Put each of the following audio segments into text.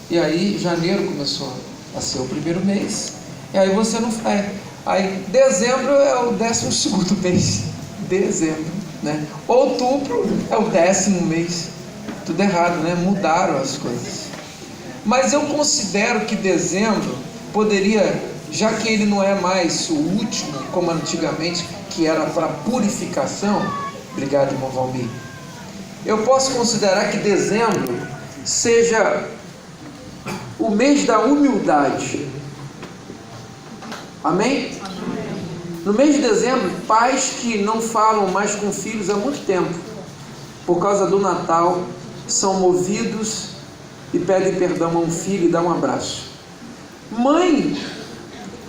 E aí janeiro começou a ser o primeiro mês, e aí você não faz. Aí dezembro é o 12º mês, dezembro, né? Outubro é o 10º mês, tudo errado, né? Mudaram as coisas. Mas eu considero que dezembro poderia, já que ele não é mais o último, como antigamente, que era para purificação. Obrigado, irmão Valmir. Eu posso considerar que dezembro seja o mês da humildade. Amém? No mês de dezembro, pais que não falam mais com filhos há muito tempo, por causa do Natal, são movidos e pedem perdão a um filho e dão um abraço. Mãe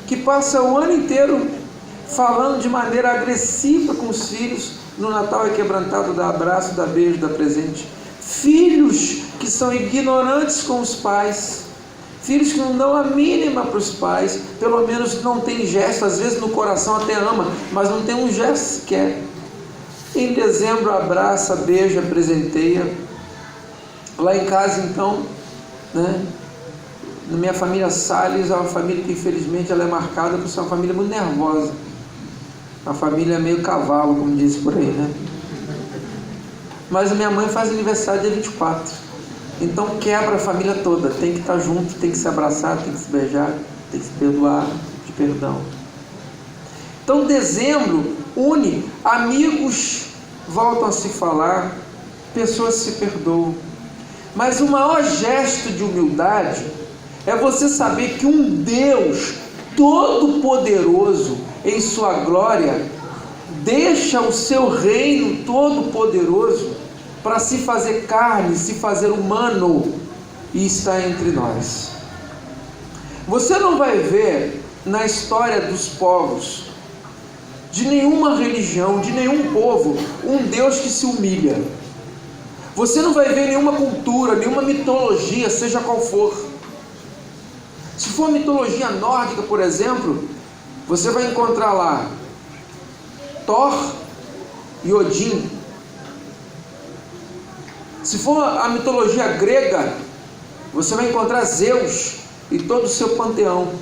que passa o ano inteiro falando de maneira agressiva com os filhos, no Natal é quebrantado, dá abraço, dá beijo, dá presente. Filhos que são ignorantes com os pais, filhos que não dão a mínima para os pais, pelo menos não tem gesto, às vezes no coração até ama, mas não tem um gesto sequer. Em dezembro abraça, beija, presenteia. Lá em casa então, né? Na minha família Salles, é uma família que infelizmente ela é marcada por ser uma família muito nervosa. Uma família meio cavalo, como diz por aí, né? Mas a minha mãe faz aniversário dia 24. Então quebra a família toda, tem que estar junto, tem que se abraçar, tem que se beijar, tem que se perdoar, de perdão. Então dezembro une, amigos voltam a se falar, pessoas se perdoam. Mas o maior gesto de humildade é você saber que um Deus todo-poderoso em sua glória deixa o seu reino todo-poderoso para se fazer carne, se fazer humano e estar entre nós. Você não vai ver na história dos povos, de nenhuma religião, de nenhum povo, um Deus que se humilha. Você não vai ver nenhuma cultura, nenhuma mitologia, seja qual for. Se for mitologia nórdica, por exemplo, você vai encontrar lá Thor e Odin. Se for a mitologia grega, você vai encontrar Zeus e todo o seu panteão.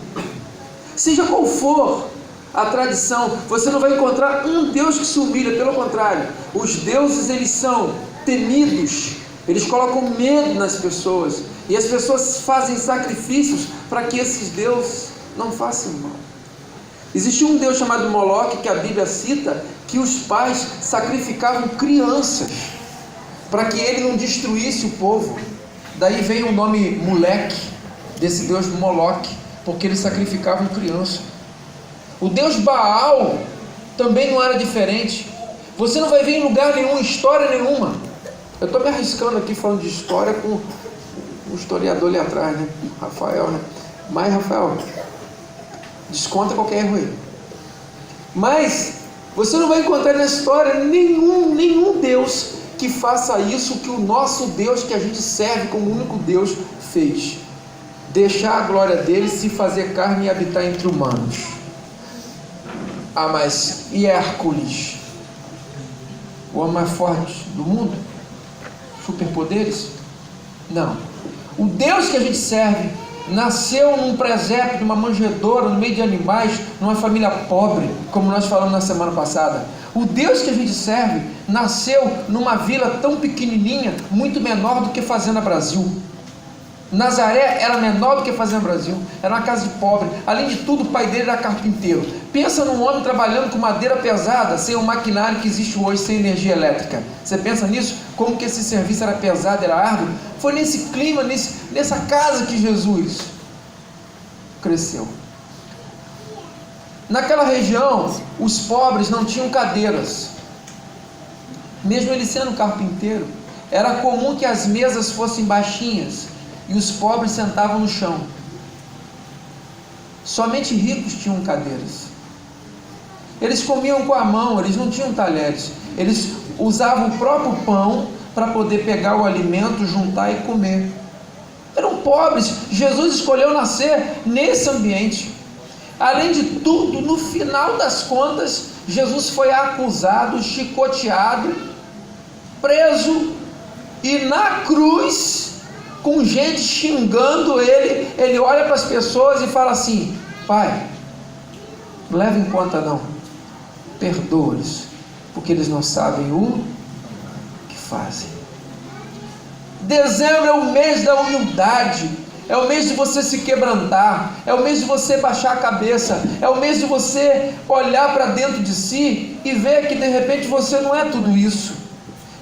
Seja qual for a tradição, você não vai encontrar um Deus que se humilha, pelo contrário, os deuses eles são temidos, eles colocam medo nas pessoas, e as pessoas fazem sacrifícios para que esses deuses não façam mal. Existia um Deus chamado Moloque, que a Bíblia cita, que os pais sacrificavam crianças, para que ele não destruísse o povo. Daí veio o nome Moleque, desse Deus Moloque, porque eles sacrificavam crianças. O Deus Baal também não era diferente. Você não vai ver em lugar nenhum, história nenhuma. Eu estou me arriscando aqui falando de história com o historiador ali atrás, né? Rafael, né? Mas, Rafael, desconta qualquer erro aí. Mas você não vai encontrar na história nenhum Deus que faça isso que o nosso Deus, que a gente serve como único Deus, fez. Deixar a glória dele, se fazer carne e habitar entre humanos. Ah, mas e Hércules? O homem mais forte do mundo? Superpoderes? Não. O Deus que a gente serve nasceu num presépio, numa manjedoura, no meio de animais, numa família pobre, como nós falamos na semana passada. O Deus que a gente serve nasceu numa vila tão pequenininha, muito menor do que Fazenda Brasil. Nazaré era menor do que Fazenda Brasil, era uma casa de pobre. Além de tudo, o pai dele era carpinteiro. Pensa num homem trabalhando com madeira pesada, sem o maquinário que existe hoje, sem energia elétrica. Você pensa nisso? Como que esse serviço era pesado, era árduo? Foi nesse clima, nessa casa que Jesus cresceu. Naquela região, os pobres não tinham cadeiras. Mesmo ele sendo carpinteiro, era comum que as mesas fossem baixinhas e os pobres sentavam no chão. Somente ricos tinham cadeiras. Eles comiam com a mão, eles não tinham talheres. Eles usavam o próprio pão para poder pegar o alimento, juntar e comer. Eram pobres. Jesus escolheu nascer nesse ambiente. Além de tudo, no final das contas, Jesus foi acusado, chicoteado, preso e na cruz com gente xingando ele, ele olha para as pessoas e fala assim: Pai, não leva em conta não, perdoa-os, porque eles não sabem o que fazem. Dezembro é o mês da humildade, é o mês de você se quebrantar, é o mês de você baixar a cabeça, é o mês de você olhar para dentro de si e ver que de repente você não é tudo isso,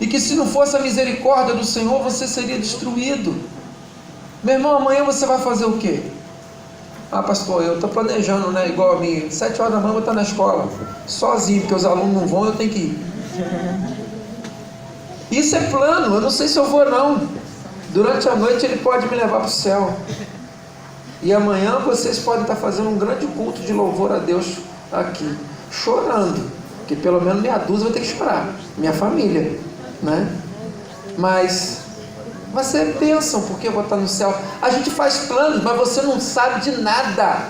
e que se não fosse a misericórdia do Senhor, você seria destruído. Meu irmão, amanhã você vai fazer o quê? Ah, pastor, eu estou planejando, né? Igual a mim, 7 horas da manhã eu vou estar na escola, sozinho, porque os alunos não vão, eu tenho que ir. Isso é plano, eu não sei se eu vou não. Durante a noite ele pode me levar para o céu. E amanhã vocês podem estar fazendo um grande culto de louvor a Deus aqui, chorando, porque pelo menos meia dúzia vai ter que chorar, minha família, né? Mas vai ser bênção, porque eu vou estar no céu. A gente faz planos, mas você não sabe de nada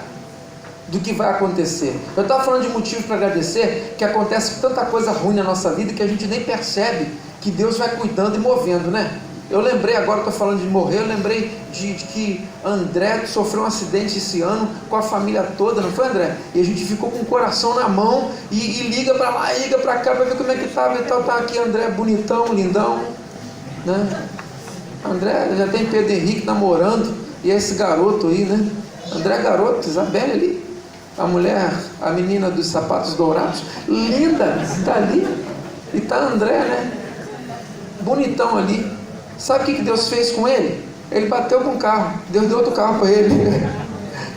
do que vai acontecer. Eu estava falando de motivos para agradecer, que acontece tanta coisa ruim na nossa vida que a gente nem percebe que Deus vai cuidando e movendo, né? Eu lembrei, agora estou falando de morrer, eu lembrei de que André sofreu um acidente esse ano com a família toda, não foi, André? E a gente ficou com o coração na mão e liga para lá, liga para cá para ver como é que estava e tal. Tá aqui André bonitão, lindão, né? André já tem Pedro Henrique namorando, e esse garoto aí, né? André é garoto, Isabelle ali, a mulher, a menina dos sapatos dourados, linda, está ali, e está André, né? Bonitão ali. Sabe o que Deus fez com ele? Ele bateu com o carro, Deus deu outro carro para ele.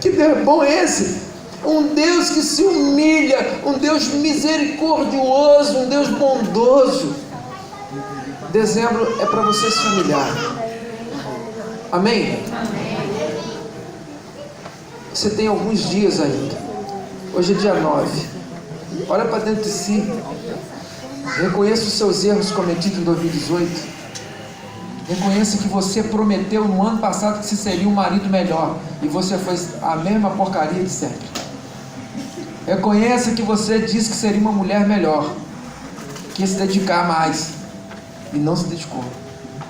Que Deus bom é esse? Um Deus que se humilha, um Deus misericordioso, um Deus bondoso. Dezembro é para você se humilhar. Amém? Você tem alguns dias ainda. Hoje é dia 9. Olha para dentro de si. Reconheça os seus erros cometidos em 2018. Reconheça que você prometeu no ano passado que você seria um marido melhor, e você foi a mesma porcaria de sempre. Reconheça que você disse que seria uma mulher melhor, que ia se dedicar mais, e não se dedicou.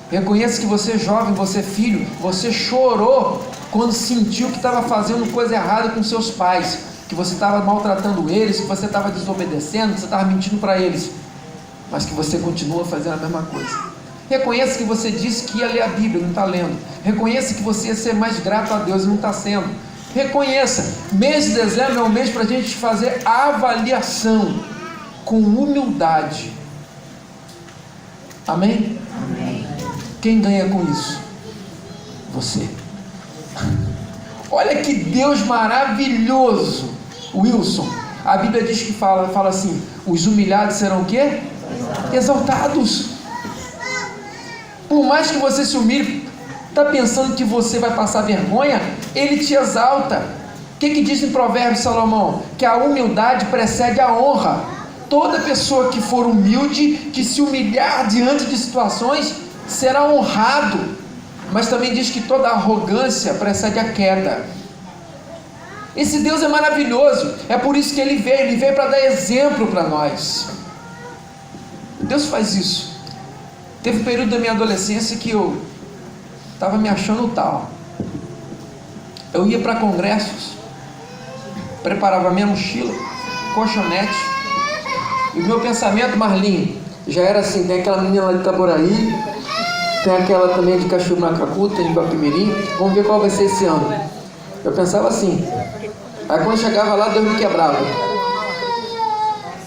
Reconheça que você jovem, você filho, você chorou quando sentiu que estava fazendo coisa errada com seus pais, que você estava maltratando eles, que você estava desobedecendo, que você estava mentindo para eles, mas que você continua fazendo a mesma coisa. Reconheça que você disse que ia ler a Bíblia, não está lendo. Reconheça que você ia ser mais grato a Deus e não está sendo. Reconheça, mês de dezembro é um mês para a gente fazer a avaliação com humildade. Amém? Amém. Quem ganha com isso? Você. Olha que Deus maravilhoso, Wilson. A Bíblia diz que fala assim: os humilhados serão o quê? Exaltados. Por mais que você se humilhe, está pensando que você vai passar vergonha? Ele te exalta. O que diz em Provérbios, Salomão? Que a humildade precede a honra. Toda pessoa que for humilde, que se humilhar diante de situações, será honrado. Mas também diz que toda arrogância precede a queda. Esse Deus é maravilhoso. É por isso que Ele veio para dar exemplo para nós. Deus faz isso. Teve um período da minha adolescência que eu estava me achando tal. Eu ia para congressos, preparava minha mochila, colchonete, e o meu pensamento, Marlinho, já era assim: tem aquela menina lá de Itaboraí, tem aquela também de Cachoeiro Macacu, tem de Guapimirim, vamos ver qual vai ser esse ano. Eu pensava assim. Aí quando chegava lá, Deus me quebrava.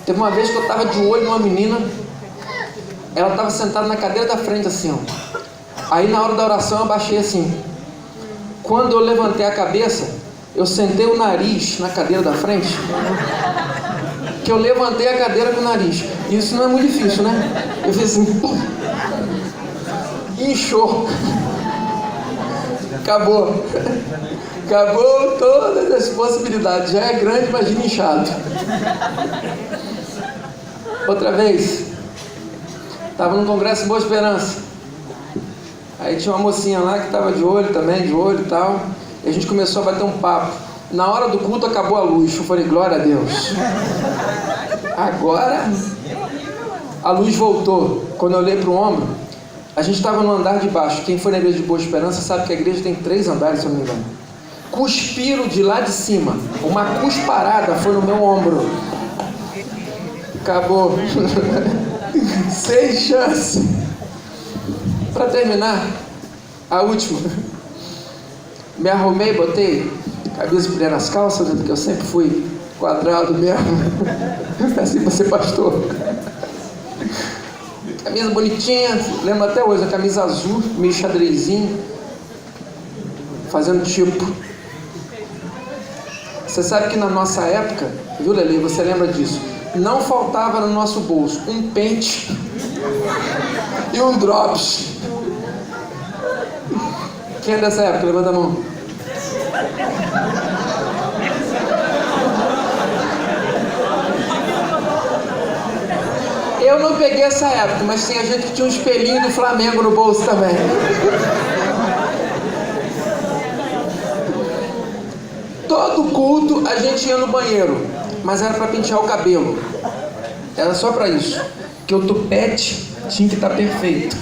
Teve uma vez que eu estava de olho numa menina, ela estava sentada na cadeira da frente assim, ó. Aí na hora da oração eu baixei assim. Quando eu levantei a cabeça, eu sentei o nariz na cadeira da frente, que eu levantei a cadeira com o nariz. Isso não é muito difícil, né? Eu fiz assim, inchou. Acabou todas as possibilidades. Já é grande, imagina inchado. Outra vez, estava num congresso em Boa Esperança. Aí tinha uma mocinha lá que estava de olho e tal. E a gente começou a bater um papo. Na hora do culto acabou a luz. Eu falei, glória a Deus. Agora a luz voltou. Quando eu olhei para o ombro, A gente estava no andar de baixo. Quem foi na igreja de Boa Esperança sabe que a igreja tem 3 andares, se eu não me engano. Cuspiram de lá de cima. Uma cusparada foi no meu ombro. Acabou. Sem chance. Para terminar, a última. Me arrumei, botei camisa por nas calças, porque eu sempre fui quadrado mesmo. Assim para ser pastor. Camisa bonitinha, lembro até hoje, a camisa azul, meio xadrezinho, fazendo tipo. Você sabe que na nossa época, viu, Lelê, você lembra disso? Não faltava no nosso bolso um pente e um drops. Quem é dessa época? Levanta a mão. Eu não peguei essa época, mas tinha gente que tinha um espelhinho do Flamengo no bolso também. Todo culto a gente ia no banheiro, mas era para pentear o cabelo. Era só para isso, que o tupete tinha que estar perfeito.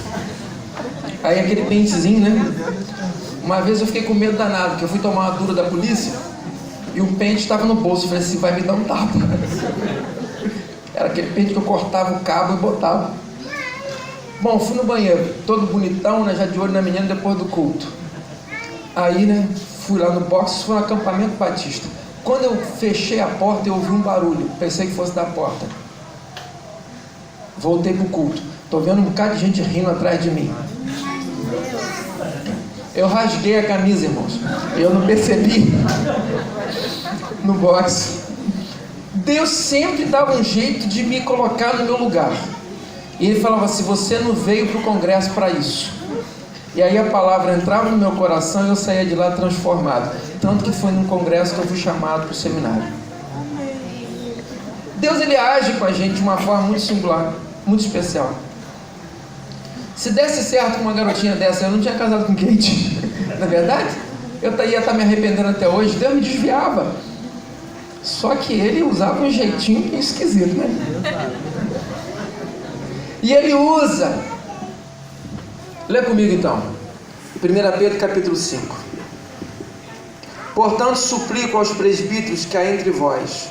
Aí aquele pentezinho, né? Uma vez eu fiquei com medo danado, porque eu fui tomar uma dura da polícia e o pente estava no bolso. Eu falei assim, vai me dar um tapa. Era aquele pente que eu cortava o cabo e botava. Bom, fui no banheiro, todo bonitão, né, já de olho na menina depois do culto. Aí, né, fui lá no box, fui no acampamento batista. Quando eu fechei a porta, eu ouvi um barulho. Pensei que fosse da porta. Voltei pro culto. Tô vendo um bocado de gente rindo atrás de mim. Eu rasguei a camisa, irmãos. Eu não percebi. No box. Deus sempre dava um jeito de me colocar no meu lugar. E Ele falava assim, você não veio para o congresso para isso. E aí a palavra entrava no meu coração e eu saía de lá transformado. Tanto que foi num congresso que eu fui chamado para o seminário. Deus, Ele age com a gente de uma forma muito singular, muito especial. Se desse certo com uma garotinha dessa, eu não tinha casado com Kate. Não é verdade? Eu ia estar me arrependendo até hoje. Deus me desviava. Só que Ele usava um jeitinho esquisito, né? E Ele usa. Lê comigo então. 1 Pedro capítulo 5. Portanto, suplico aos presbíteros que há entre vós,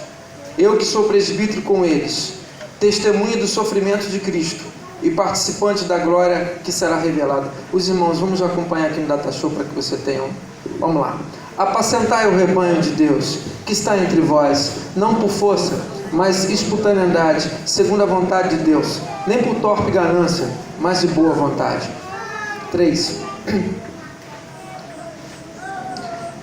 eu que sou presbítero com eles, testemunha do sofrimento de Cristo e participante da glória que será revelada. Os irmãos, vamos acompanhar aqui no Data Show para que você tenha um. Vamos lá. Apacentai o rebanho de Deus que está entre vós, não por força, mas espontaneidade, segundo a vontade de Deus, nem por torpe ganância, mas de boa vontade. 3.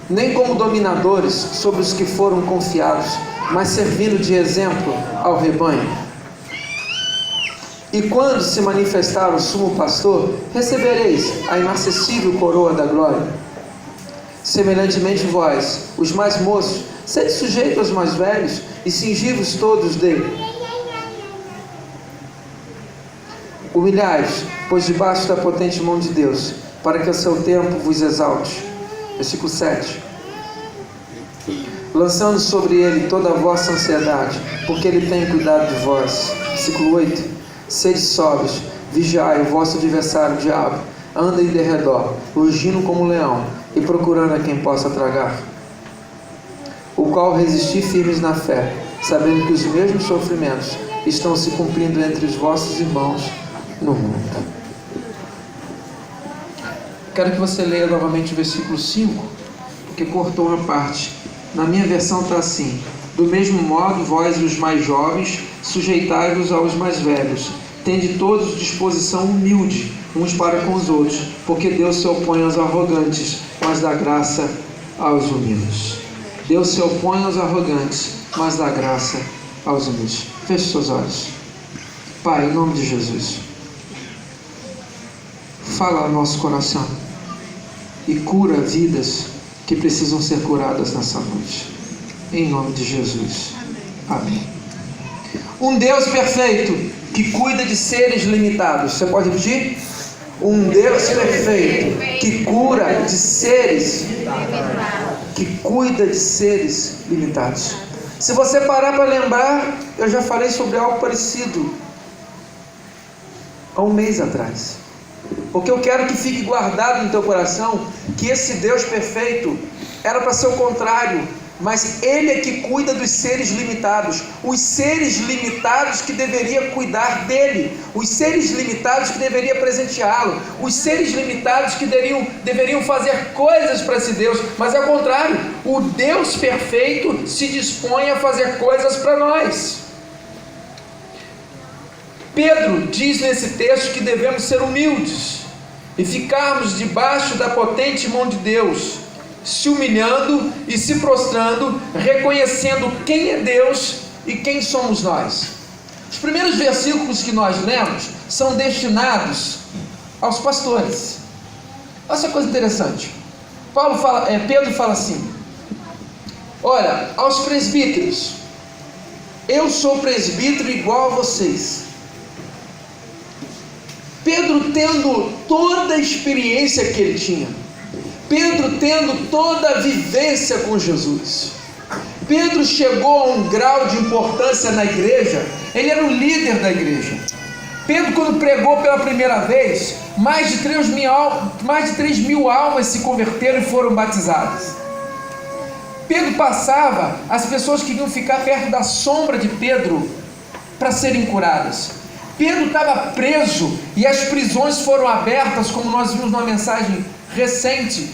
Nem como dominadores sobre os que foram confiados, mas servindo de exemplo ao rebanho. E quando se manifestar o sumo pastor, recebereis a inacessível coroa da glória. Semelhantemente vós, os mais moços, sede sujeitos aos mais velhos e cingivos todos dele. Humilhai-vos, pois debaixo da potente mão de Deus, para que a seu tempo vos exalte. Versículo 7. Lançando sobre ele toda a vossa ansiedade, porque ele tem cuidado de vós. Versículo 8. Sede sóbrios, vigiai, o vosso adversário, o diabo, anda em derredor, rugindo como um leão, e procurando a quem possa tragar. O qual resisti firmes na fé, sabendo que os mesmos sofrimentos estão se cumprindo entre os vossos irmãos no mundo. Quero que você leia novamente o versículo 5, porque cortou uma parte. Na minha versão está assim: do mesmo modo, vós, os mais jovens, sujeitai-vos aos mais velhos. Tende todos disposição humilde uns para com os outros, porque Deus se opõe aos arrogantes, mas dá graça aos humildes. Deus se opõe aos arrogantes, mas dá graça aos humildes. Feche seus olhos. Pai, em nome de Jesus, fala ao nosso coração e cura vidas que precisam ser curadas nessa noite. Em nome de Jesus. Amém. Um Deus perfeito que cuida de seres limitados. Você pode repetir? Um Deus perfeito que cura de seres, que cuida de seres limitados. Se você parar para lembrar, eu já falei sobre algo parecido há um mês atrás. Porque eu quero que fique guardado no teu coração que esse Deus perfeito era para ser o contrário, mas Ele é que cuida dos seres limitados, os seres limitados que deveria cuidar dele, os seres limitados que deveria presenteá-lo, os seres limitados que deveriam fazer coisas para esse Deus, mas ao contrário, o Deus perfeito se dispõe a fazer coisas para nós. Pedro diz nesse texto que devemos ser humildes e ficarmos debaixo da potente mão de Deus, se humilhando e se prostrando, reconhecendo quem é Deus e quem somos nós. Os primeiros versículos que nós lemos são destinados aos pastores. Olha essa coisa interessante. Pedro fala assim: olha, aos presbíteros, eu sou presbítero igual a vocês. Pedro tendo toda a experiência que ele tinha, Pedro tendo toda a vivência com Jesus, Pedro chegou a um grau de importância na igreja, ele era o líder da igreja. Pedro, quando pregou pela primeira vez, mais de 3 mil almas se converteram e foram batizadas. Pedro passava, as pessoas queriam ficar perto da sombra de Pedro para serem curadas. Pedro estava preso e as prisões foram abertas, como nós vimos numa mensagem recente,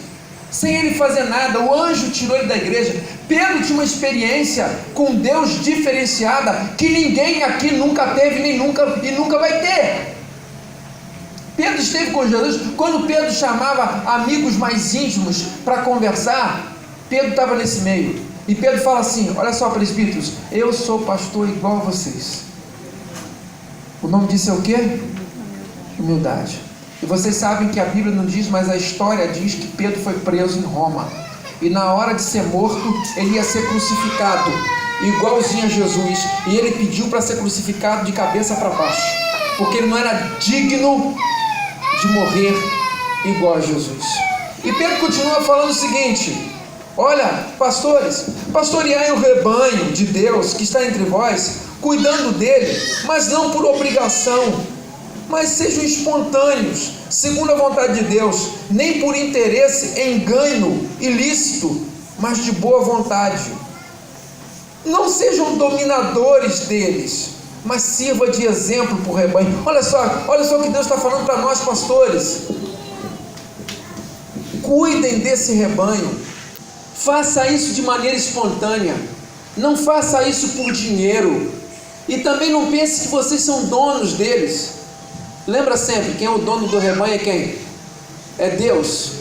sem ele fazer nada. O anjo tirou ele da igreja. Pedro tinha uma experiência com Deus diferenciada que ninguém aqui nunca teve, nem nunca vai ter. Pedro esteve com Jesus. Quando Pedro chamava amigos mais íntimos para conversar, Pedro estava nesse meio. E Pedro fala assim: olha só, presbíteros, eu sou pastor igual a vocês. O nome disso é o quê? Humildade. E vocês sabem que a Bíblia não diz, mas a história diz que Pedro foi preso em Roma. E na hora de ser morto, ele ia ser crucificado, igualzinho a Jesus. E ele pediu para ser crucificado de cabeça para baixo, porque ele não era digno de morrer igual a Jesus. E Pedro continua falando o seguinte: olha, pastores, pastoreai o rebanho de Deus que está entre vós, cuidando dele, mas não por obrigação, mas sejam espontâneos, segundo a vontade de Deus, nem por interesse em ganho ilícito, mas de boa vontade. Não sejam dominadores deles, mas sirva de exemplo para o rebanho. Olha só o que Deus está falando para nós, pastores. Cuidem desse rebanho, faça isso de maneira espontânea, não faça isso por dinheiro, e também não pense que vocês são donos deles. Lembra sempre, quem é o dono do rebanho é quem? É Deus.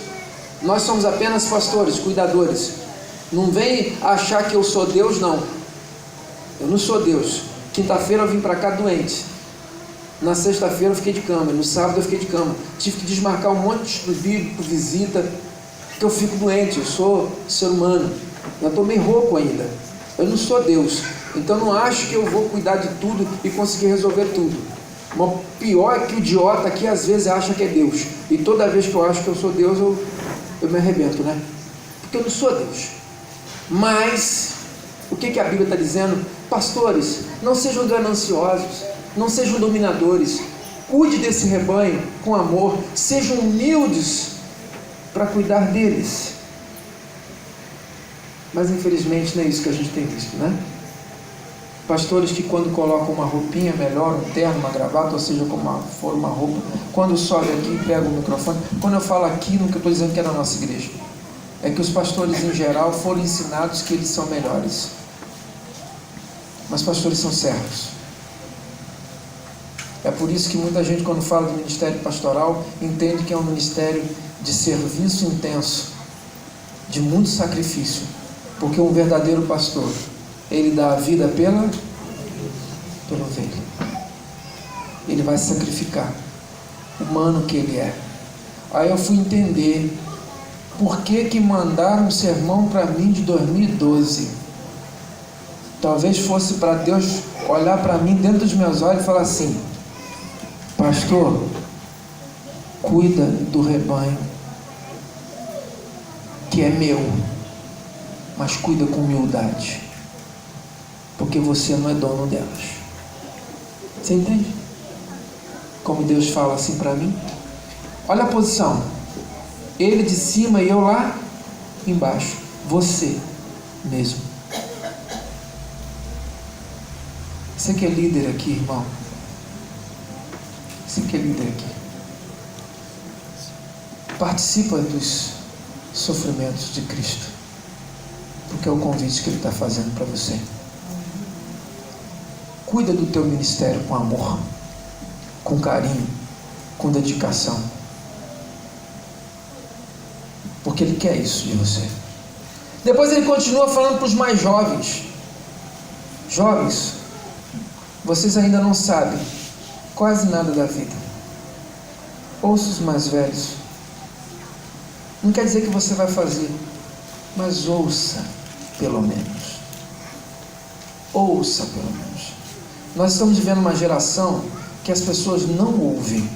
Nós somos apenas pastores, cuidadores. Não vem achar que eu sou Deus, não. Eu não sou Deus. Quinta-feira eu vim para cá doente, na sexta-feira eu fiquei de cama, no sábado eu fiquei de cama, tive que desmarcar um monte de estudo bíblico, visita, porque eu fico doente. Eu sou ser humano, eu estou meio rouco ainda, eu não sou Deus, então não acho que eu vou cuidar de tudo e conseguir resolver tudo. Mas o pior é que o idiota aqui às vezes acha que é Deus, e toda vez que eu acho que eu sou Deus, eu me arrebento, né? Porque eu não sou Deus. Mas o que a Bíblia está dizendo? Pastores, não sejam gananciosos, não sejam dominadores, cuide desse rebanho com amor, sejam humildes para cuidar deles. Mas infelizmente não é isso que a gente tem visto, né? Pastores que quando colocam uma roupinha melhor, um terno, uma gravata, ou seja, como for uma roupa, quando sobe aqui, pega o microfone. Quando eu falo aqui, não que eu estou dizendo que é na nossa igreja, é que os pastores em geral foram ensinados que eles são melhores. Mas pastores são servos. É por isso que muita gente, quando fala do ministério pastoral, entende que é um ministério de serviço intenso, de muito sacrifício, porque um verdadeiro pastor, ele dá a vida pela ovelha. Ele vai sacrificar, humano que ele é. Aí eu fui entender por que mandaram um sermão para mim de 2012. Talvez fosse para Deus olhar para mim dentro dos meus olhos e falar assim: pastor, cuida do rebanho que é meu, mas cuida com humildade, porque você não é dono delas. Você entende? Como Deus fala assim para mim? Olha a posição. Ele de cima e eu lá embaixo. Você mesmo. Você que é líder aqui, irmão. Você que é líder aqui. Participa dos sofrimentos de Cristo. Porque é o convite que Ele está fazendo para você. Cuida do teu ministério com amor, com carinho, com dedicação. Porque Ele quer isso de você. Depois Ele continua falando para os mais jovens. Jovens, vocês ainda não sabem quase nada da vida. Ouça os mais velhos. Não quer dizer que você vai fazer, mas ouça pelo menos. Ouça pelo menos. Nós estamos vivendo uma geração que as pessoas não ouvem.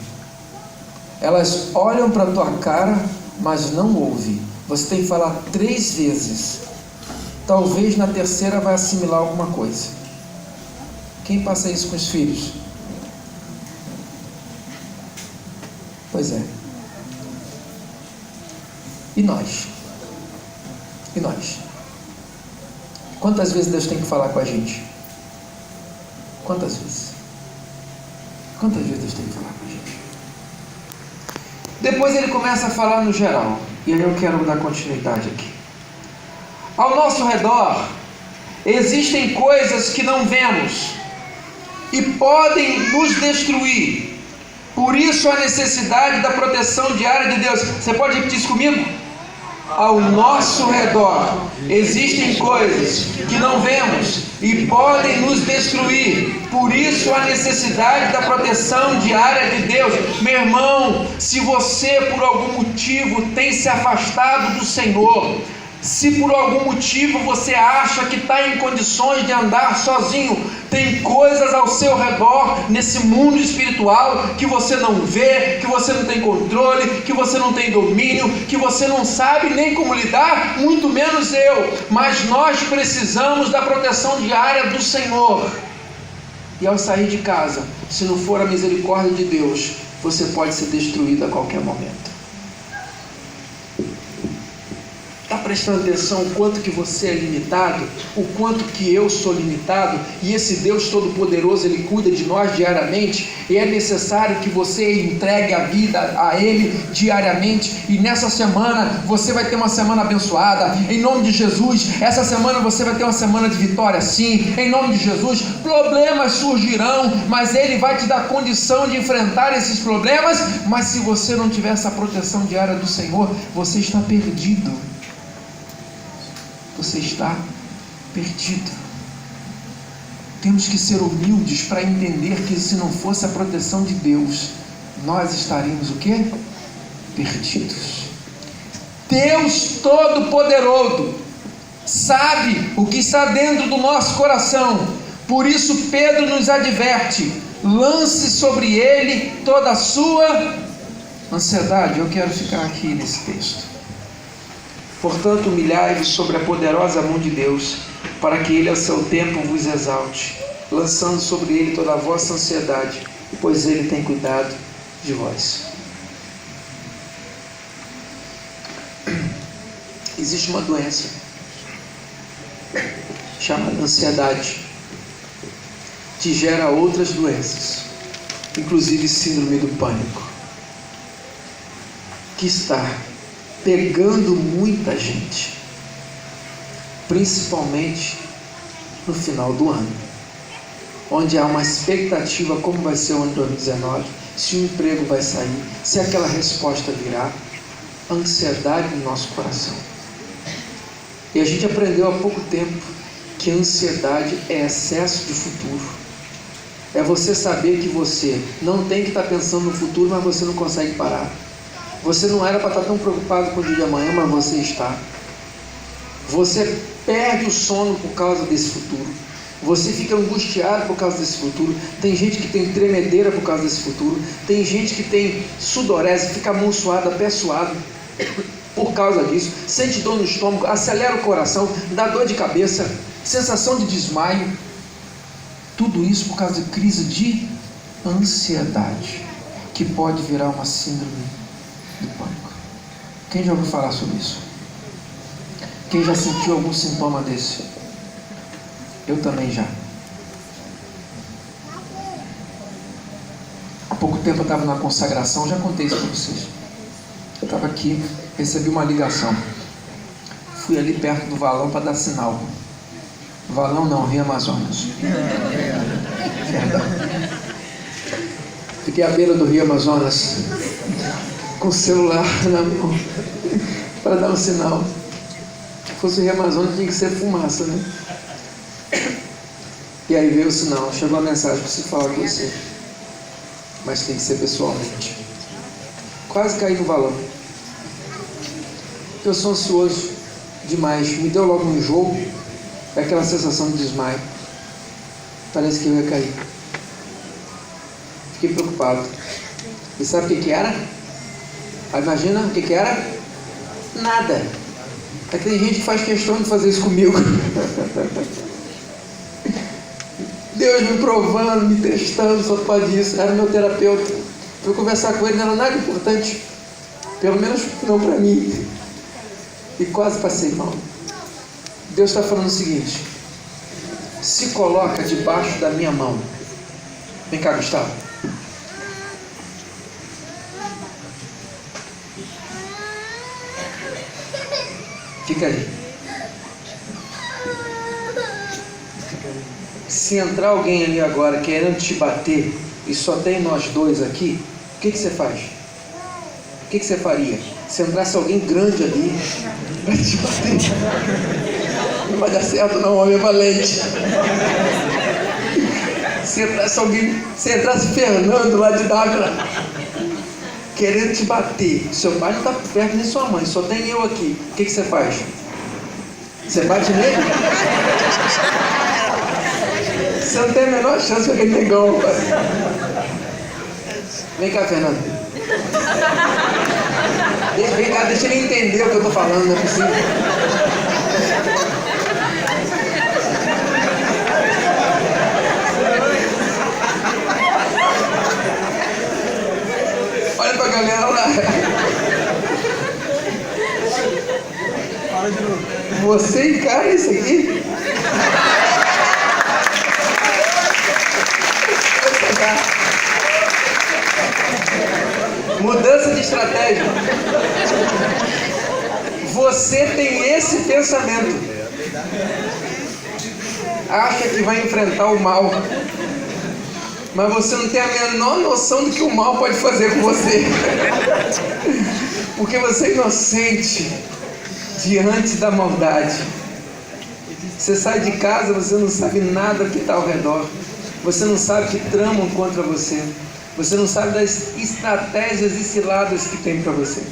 Elas olham para a tua cara, mas não ouvem. Você tem que falar 3 vezes. Talvez na terceira vai assimilar alguma coisa. Quem passa isso com os filhos? Pois é. E nós? E nós? Quantas vezes Deus tem que falar com a gente? Quantas vezes? Quantas vezes Deus tem que falar com a gente? Depois Ele começa a falar no geral. E aí eu quero dar continuidade aqui. Ao nosso redor existem coisas que não vemos e podem nos destruir. Por isso a necessidade da proteção diária de Deus. Você pode repetir isso comigo? Ao nosso redor existem coisas que não vemos e podem nos destruir. Por isso a necessidade da proteção diária de Deus. Meu irmão, se você por algum motivo tem se afastado do Senhor, se por algum motivo você acha que está em condições de andar sozinho, tem coisas ao seu redor, nesse mundo espiritual, que você não vê, que você não tem controle, que você não tem domínio, que você não sabe nem como lidar, muito menos eu. Mas nós precisamos da proteção diária do Senhor. E ao sair de casa, se não for a misericórdia de Deus, você pode ser destruído a qualquer momento. Está prestando atenção o quanto que você é limitado, o quanto que eu sou limitado, e esse Deus Todo-Poderoso, Ele cuida de nós diariamente, e é necessário que você entregue a vida a Ele diariamente, e nessa semana, você vai ter uma semana abençoada, em nome de Jesus. Essa semana você vai ter uma semana de vitória, sim, em nome de Jesus. Problemas surgirão, mas Ele vai te dar condição de enfrentar esses problemas, mas se você não tiver essa proteção diária do Senhor, você está perdido. Você está perdido. Temos que ser humildes para entender que se não fosse a proteção de Deus, nós estaríamos o quê? Perdidos. Deus Todo-Poderoso sabe o que está dentro do nosso coração. Por isso Pedro nos adverte: lance sobre Ele toda a sua ansiedade. Eu quero ficar aqui nesse texto. Portanto, humilhai-vos sobre a poderosa mão de Deus, para que Ele a seu tempo vos exalte, lançando sobre Ele toda a vossa ansiedade, pois Ele tem cuidado de vós. Existe uma doença chamada ansiedade, que gera outras doenças, inclusive síndrome do pânico, que está pegando muita gente, principalmente no final do ano, onde há uma expectativa como vai ser o ano de 2019, se o emprego vai sair, se aquela resposta virá. Ansiedade no nosso coração. E a gente aprendeu há pouco tempo que a ansiedade é excesso de futuro. É você saber que você não tem que estar pensando no futuro, mas você não consegue parar. Você não era para estar tão preocupado com o dia de amanhã, mas você está. Você perde o sono por causa desse futuro. Você fica angustiado por causa desse futuro. Tem gente que tem tremedeira por causa desse futuro. Tem gente que tem sudorese, fica a mão suada, pé suado por causa disso. Sente dor no estômago, acelera o coração, dá dor de cabeça, sensação de desmaio. Tudo isso por causa de crise de ansiedade, que pode virar uma síndrome do pânico. Quem já ouviu falar sobre isso? Quem já sentiu algum sintoma desse? Eu também já. Há pouco tempo eu estava na consagração, já contei isso para vocês. Eu estava aqui, recebi uma ligação. Fui ali perto do valão para dar sinal. Valão não, Rio Amazonas. Fiquei à beira do Rio Amazonas, com o celular na mão, para dar um sinal. Se fosse o Rio Amazonas, tinha que ser fumaça, né? E aí veio o sinal, chegou a mensagem, preciso falar com você. Mas tem que ser pessoalmente. Quase caí no valão. Eu sou ansioso demais. Me deu logo um enjoo. É aquela sensação de desmaio. Parece que eu ia cair. Fiquei preocupado. E sabe o que era? Imagina o que era? Nada. É que tem gente que faz questão de fazer isso comigo. Deus me provando, me testando, só pode isso. Era meu terapeuta. Fui conversar com ele, não era nada importante. Pelo menos não para mim. E quase passei mal. Deus está falando o seguinte: se coloca debaixo da minha mão. Vem cá, Gustavo. Fica aí. Se entrar alguém ali agora querendo te bater e só tem nós dois aqui, o que você faz? O que você faria? Se entrasse alguém grande ali para te bater, não vai dar certo não, homem é valente. Se entrasse alguém, se entrasse Fernando lá de Dávila querendo te bater, seu pai não está perto nem sua mãe, só tem eu aqui, o que você faz? Você bate nele? Você não tem a menor chance com aquele negão, pai. Vem cá, Fernando. Vem cá, deixa ele entender o que eu estou falando, não é possível. Olha pra galera lá. Você encara isso aqui? Mudança de estratégia. Você tem esse pensamento. Acha que vai enfrentar o mal, mas você não tem a menor noção do que o mal pode fazer com você. Porque você é inocente diante da maldade. Você sai de casa, você não sabe nada que está ao redor. Você não sabe que tramam contra você. Você não sabe das estratégias e ciladas que tem para você.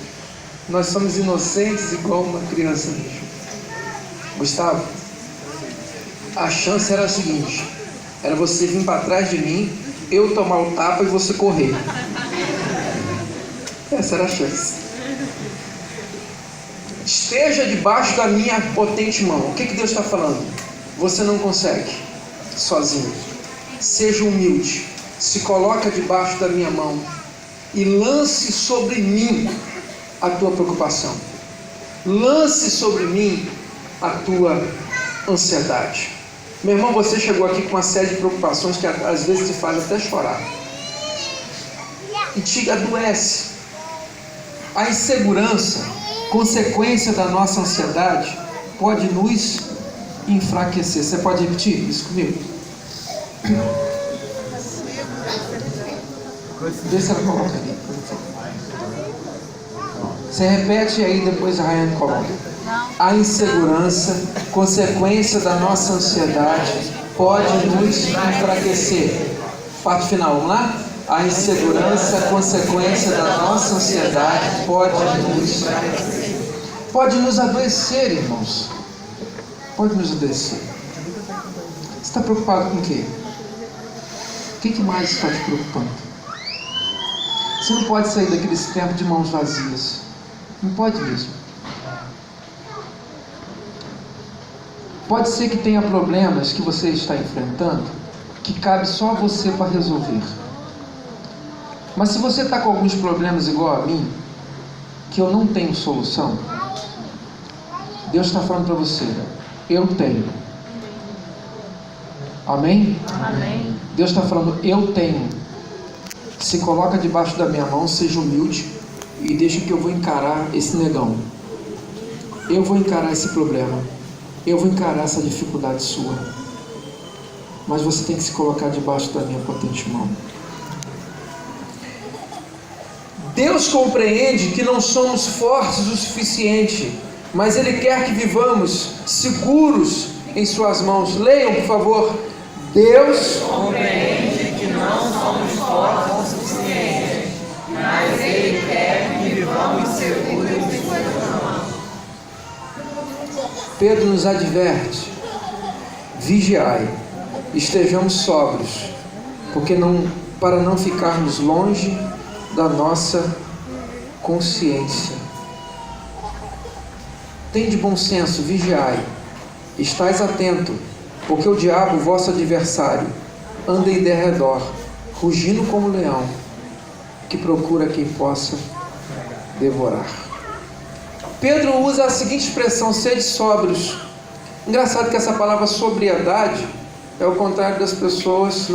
Nós somos inocentes igual uma criança mesmo. Gustavo, a chance era a seguinte: era você vir para trás de mim, eu tomar o tapa e você correr. Essa era a chance. Esteja debaixo da minha potente mão. O que Deus está falando? Você não consegue sozinho. Seja humilde. Se coloca debaixo da minha mão e lance sobre mim a tua preocupação. Lance sobre mim a tua ansiedade. Meu irmão, você chegou aqui com uma série de preocupações que às vezes te faz até chorar e te adoece. A insegurança, consequência da nossa ansiedade, pode nos enfraquecer. Você pode repetir isso comigo? Vê se ela coloca ali. Você repete aí, depois a Rayane coloca. A insegurança, consequência da nossa ansiedade, pode nos enfraquecer. Parte final, vamos lá? A insegurança, consequência da nossa ansiedade, pode nos adoecer, irmãos. Pode nos adoecer. Você está preocupado com o quê? O que mais está te preocupando? Você não pode sair daqueles tempos de mãos vazias. Não pode mesmo. Pode ser que tenha problemas que você está enfrentando que cabe só a você para resolver. Mas se você está com alguns problemas igual a mim, que eu não tenho solução? Deus está falando para você, eu tenho. Amém? Amém. Deus está falando, eu tenho. Se coloca debaixo da minha mão, seja humilde e deixa que eu vou encarar esse negão. Eu vou encarar esse problema. Eu vou encarar essa dificuldade sua. Mas você tem que se colocar debaixo da minha potente mão. Deus compreende que não somos fortes o suficiente, mas Ele quer que vivamos seguros em suas mãos. Leiam, por favor. Deus Compreende que não somos fortes o suficiente, mas Ele quer que vivamos seguros em suas mãos. Pedro nos adverte: vigiai, estejamos sóbrios, para não ficarmos longe da nossa consciência. Tende bom senso, vigiai, estais atento, porque o diabo, vosso adversário, anda em derredor, rugindo como leão, que procura quem possa devorar. Pedro usa a seguinte expressão: sede sóbrios. Engraçado que essa palavra sobriedade é o contrário das pessoas,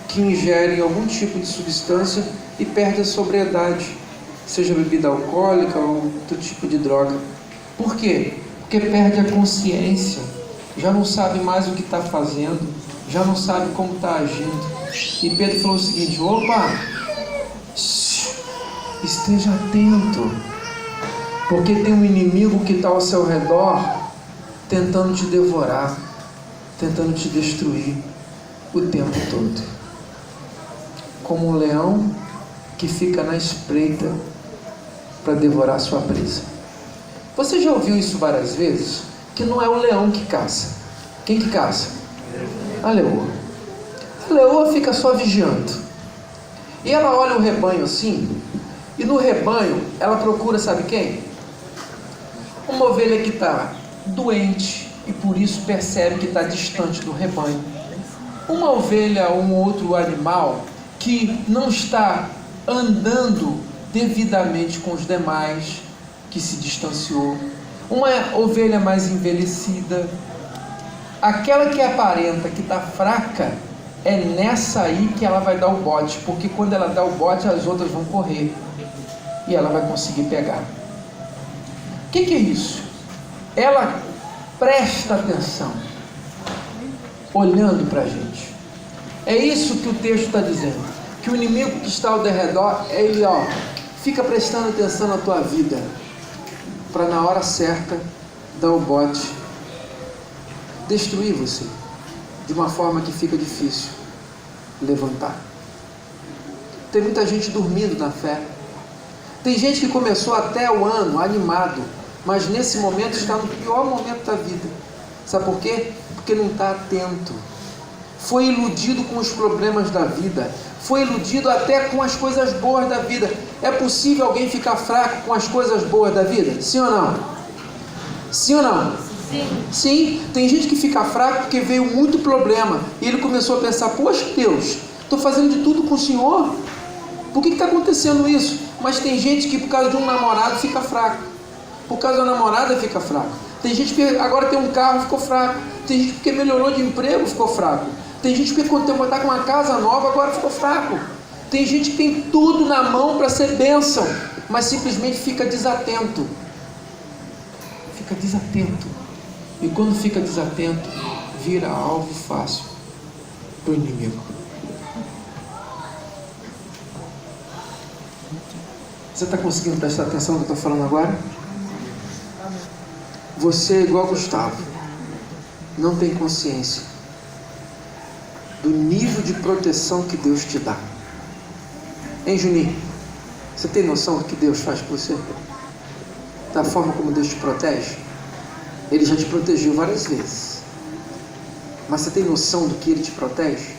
que ingerem algum tipo de substância e perdem a sobriedade, seja bebida alcoólica ou outro tipo de droga. Por quê? Porque perde a consciência, já não sabe mais o que está fazendo, já não sabe como está agindo. E Pedro falou o seguinte: opa, esteja atento, porque tem um inimigo que está ao seu redor tentando te devorar, tentando te destruir o tempo todo, como um leão que fica na espreita para devorar sua presa. Você já ouviu isso várias vezes? Que não é o leão que caça. Quem que caça? A leoa. A leoa fica só vigiando, e ela olha o rebanho assim, e no rebanho ela procura, sabe quem? Uma ovelha que está doente e por isso percebe que está distante do rebanho. Uma ovelha ou um outro animal que não está andando devidamente com os demais, que se distanciou. Uma ovelha mais envelhecida. Aquela que aparenta que está fraca, é nessa aí que ela vai dar o bote, porque quando ela dá o bote, as outras vão correr e ela vai conseguir pegar. O que é isso? Ela presta atenção, olhando para a gente. É isso que o texto está dizendo, que o inimigo que está ao derredor, ele fica prestando atenção na tua vida, para na hora certa dar o bote, destruir você, de uma forma que fica difícil levantar. Tem muita gente dormindo na fé. Tem gente que começou até o ano animado, mas nesse momento está no pior momento da vida. Sabe por quê? Porque não está atento. Foi iludido com os problemas da vida, foi iludido até com as coisas boas da vida. É possível alguém ficar fraco com as coisas boas da vida? Sim ou não? Sim ou não? Sim. Sim, tem gente que fica fraco porque veio muito problema e ele começou a pensar: poxa Deus, estou fazendo de tudo com o Senhor, por que está acontecendo isso? Mas tem gente que por causa de um namorado fica fraco, por causa da namorada fica fraco. Tem gente que agora tem um carro, ficou fraco. Tem gente que melhorou de emprego, ficou fraco. Tem gente que quando está com uma casa nova, agora ficou fraco. Tem gente que tem tudo na mão para ser bênção, mas simplesmente fica desatento. Fica desatento. E quando fica desatento, vira alvo fácil para o inimigo. Você está conseguindo prestar atenção no que eu estou falando agora? Você é igual Gustavo, não tem consciência do nível de proteção que Deus te dá. Hein, Juninho? Você tem noção do que Deus faz por você? Da forma como Deus te protege? Ele já te protegeu várias vezes, mas você tem noção do que Ele te protege?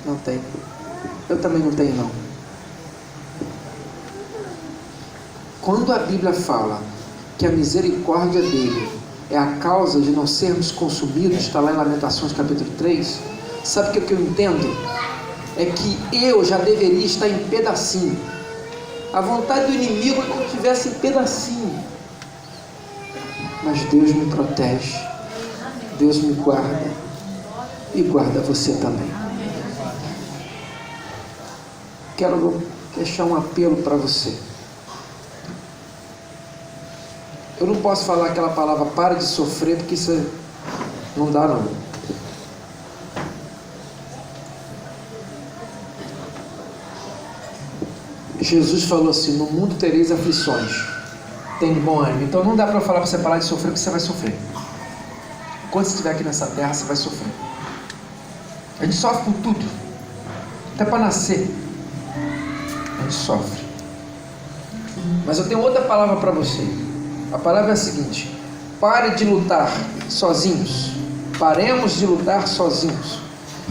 Não tem. Eu também não tenho, não. Quando a Bíblia fala que a misericórdia dele é a causa de não sermos consumidos, está lá em Lamentações capítulo 3, sabe o que eu entendo? É que eu já deveria estar em pedacinho, A vontade do inimigo é que eu estivesse em pedacinho. Mas Deus me protege, Deus me guarda e guarda você também. Quero deixar um apelo para você. Eu não posso falar aquela palavra para de sofrer, porque isso não dá não. Jesus falou assim: no mundo tereis aflições, tem bom ânimo. Então não dá para eu falar para você parar de sofrer, porque você vai sofrer. Quando você estiver aqui nessa terra, você vai sofrer. A gente sofre com tudo, até para nascer a gente sofre. Mas eu tenho outra palavra para você. A palavra é a seguinte: pare de lutar sozinhos. Paremos de lutar sozinhos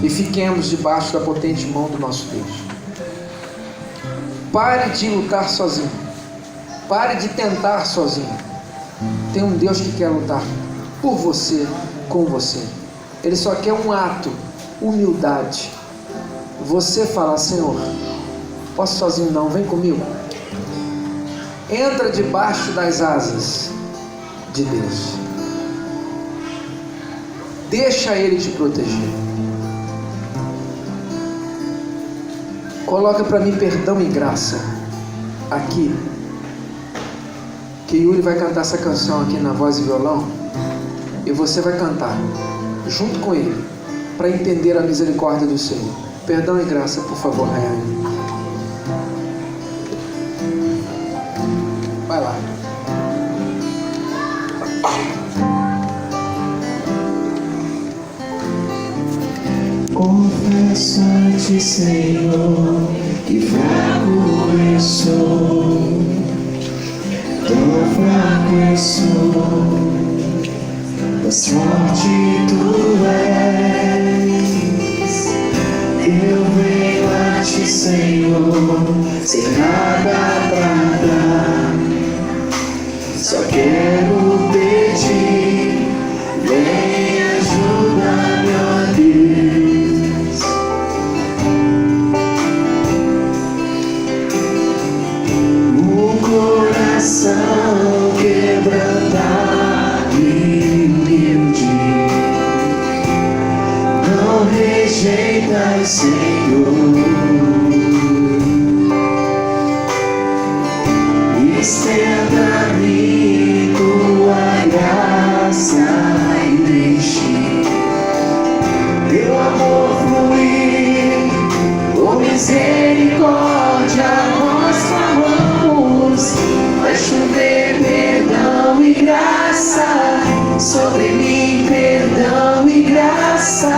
e fiquemos debaixo da potente mão do nosso Deus. Pare de lutar sozinho. Pare de tentar sozinho. Tem um Deus que quer lutar por você, com você. Ele só quer um ato, humildade. Você falar: Senhor, posso sozinho não, vem comigo. Entra debaixo das asas de Deus. Deixa Ele te proteger. Coloca para mim perdão e graça aqui, que Yuri vai cantar essa canção aqui na voz e violão, e você vai cantar junto com ele, para entender a misericórdia do Senhor. Perdão e graça, por favor, Rayane. Vai lá. Confesso-te, Senhor, que fraco eu sou, tão fraco eu sou, mas forte tu és. Eu venho a ti, Senhor, sem nada pra dar, só quero pedir, vem ajuda-me, ó Deus. O coração quebrantado e humilde não rejeitas, Senhor. Estenda-me tua graça e deixe teu amor fluir. Com misericórdia nós clamamos, vai chover perdão e graça sobre mim, perdão e graça,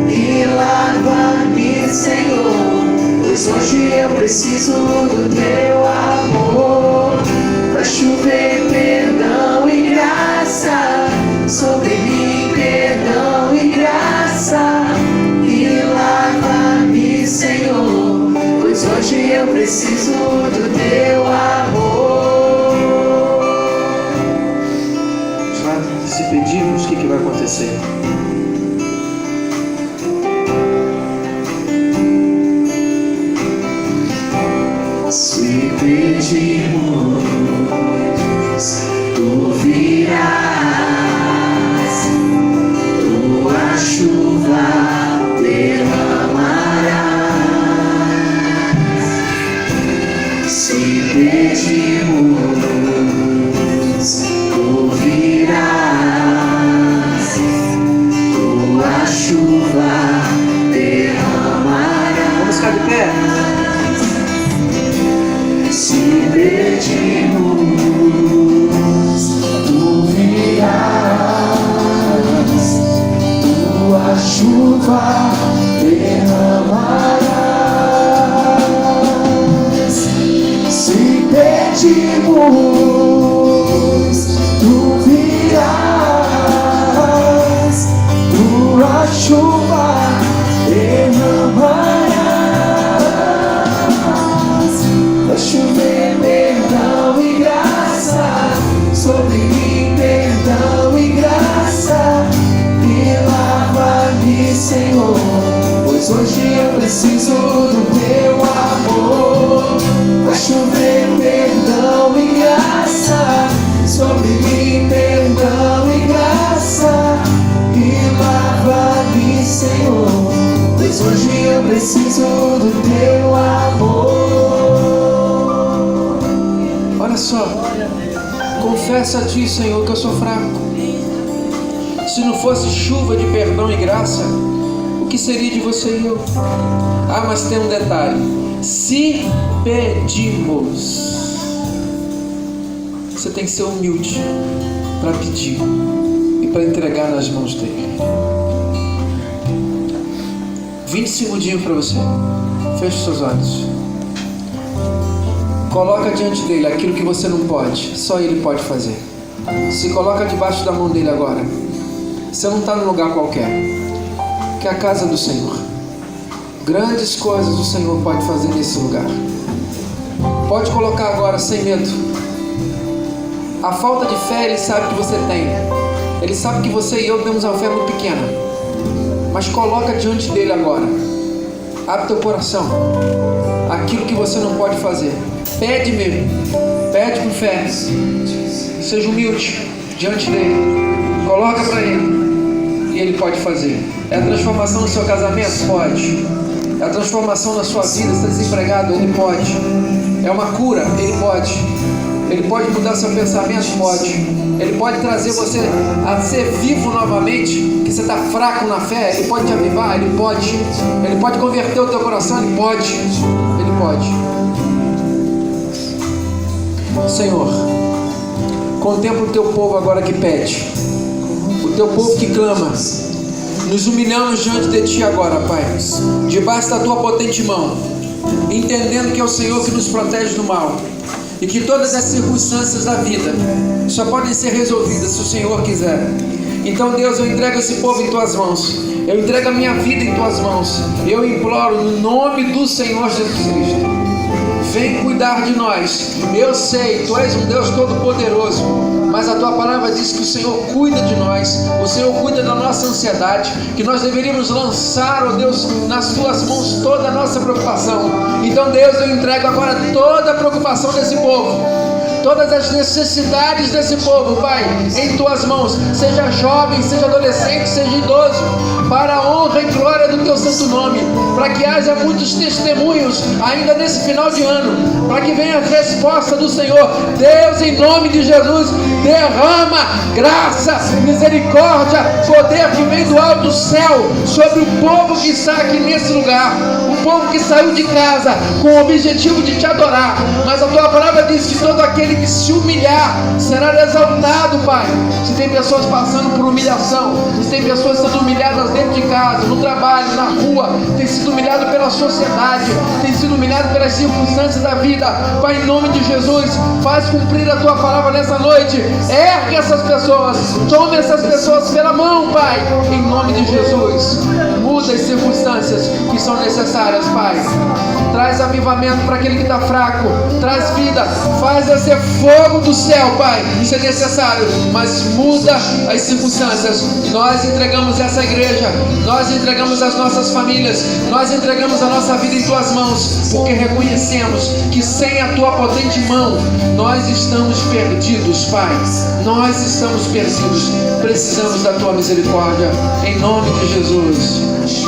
e lava-me, Senhor, pois hoje eu preciso do teu amor. Vai chover perdão e graça sobre mim, perdão e graça, e lava-me, Senhor, pois hoje eu preciso do teu amor. Se pedirmos, o que vai acontecer? Se pedirmos, tu virás, tua chuva derramarás. Se pedirmos, tu virás, tua chuva derramarás. Vamos ficar de pé? Se pedimos, tu virás, tua chuva derramarás. Se pedimos, tu virás, tua chuva derramarás. Vai chover perdão e graça sobre mim, perdão e graça, e lava-me, Senhor, pois hoje eu preciso do teu amor. Vai chover preciso do teu amor. Olha só, confessa a ti, Senhor, que eu sou fraco. Se não fosse chuva de perdão e graça, o que seria de você e eu? Ah, mas tem um detalhe: se pedimos, você tem que ser humilde para pedir e para entregar nas mãos dele. 20 segundinhos para você. Feche seus olhos. Coloca diante dele aquilo que você não pode, só ele pode fazer. Se coloca debaixo da mão dele agora. Você não está num lugar qualquer, que é a casa do Senhor. Grandes coisas o Senhor pode fazer nesse lugar. Pode colocar agora sem medo. A falta de fé ele sabe que você tem. Ele sabe que você e eu temos uma fé muito pequena. Mas coloca diante dele agora. Abre teu coração. Aquilo que você não pode fazer, pede mesmo. Pede com fé. Seja humilde diante dele. Coloca para ele. E ele pode fazer. É a transformação no seu casamento? Pode. É a transformação na sua vida. Você está desempregado? Ele pode. É uma cura? Ele pode. Ele pode mudar seu pensamento? Pode. Ele pode trazer você a ser vivo novamente, que você está fraco na fé. Ele pode te avivar? Ele pode. Ele pode converter o teu coração? Ele pode. Ele pode. Senhor, contempla o teu povo agora que pede, o teu povo que clama. Nos humilhamos diante de ti agora, Pai, debaixo da tua potente mão, entendendo que é o Senhor que nos protege do mal e que todas as circunstâncias da vida só podem ser resolvidas se o Senhor quiser. Então, Deus, eu entrego esse povo em tuas mãos. Eu entrego a minha vida em tuas mãos. Eu imploro no nome do Senhor Jesus Cristo, vem cuidar de nós. Eu sei, tu és um Deus todo-poderoso, mas a tua palavra diz que o Senhor cuida de nós. O Senhor cuida da nossa ansiedade, que nós deveríamos lançar, ó Deus, nas tuas mãos toda a nossa preocupação. Então, Deus, eu entrego agora toda a preocupação desse povo, todas as necessidades desse povo, Pai, em tuas mãos. Seja jovem, seja adolescente, seja idoso, para a honra e glória do teu santo nome, para que haja muitos testemunhos ainda nesse final de ano, para que venha a resposta do Senhor. Deus, em nome de Jesus, derrama graça, misericórdia, poder que vem do alto céu sobre o povo que está aqui nesse lugar, o povo que saiu de casa com o objetivo de te adorar. Mas a tua palavra diz que todo aquele que se humilhar será exaltado, Pai. Se tem pessoas passando por humilhação, se tem pessoas sendo humilhadas dentro de casa, no trabalho, na rua, tem sido humilhado pela sociedade, tem sido humilhado pelas circunstâncias da vida, Pai, em nome de Jesus, faz cumprir a tua palavra nessa noite. Ergue essas pessoas, tome essas pessoas pela mão, Pai, em nome de Jesus. Muda as circunstâncias que são necessárias, Pai. Traz avivamento para aquele que está fraco, traz vida, faz descer fogo do céu, Pai, se é necessário, mas muda as circunstâncias. Nós entregamos essa igreja, nós entregamos as nossas famílias, nós entregamos a nossa vida em tuas mãos, porque reconhecemos que sem a tua potente mão nós estamos perdidos, Pai. Nós estamos perdidos, precisamos da tua misericórdia, em nome de Jesus.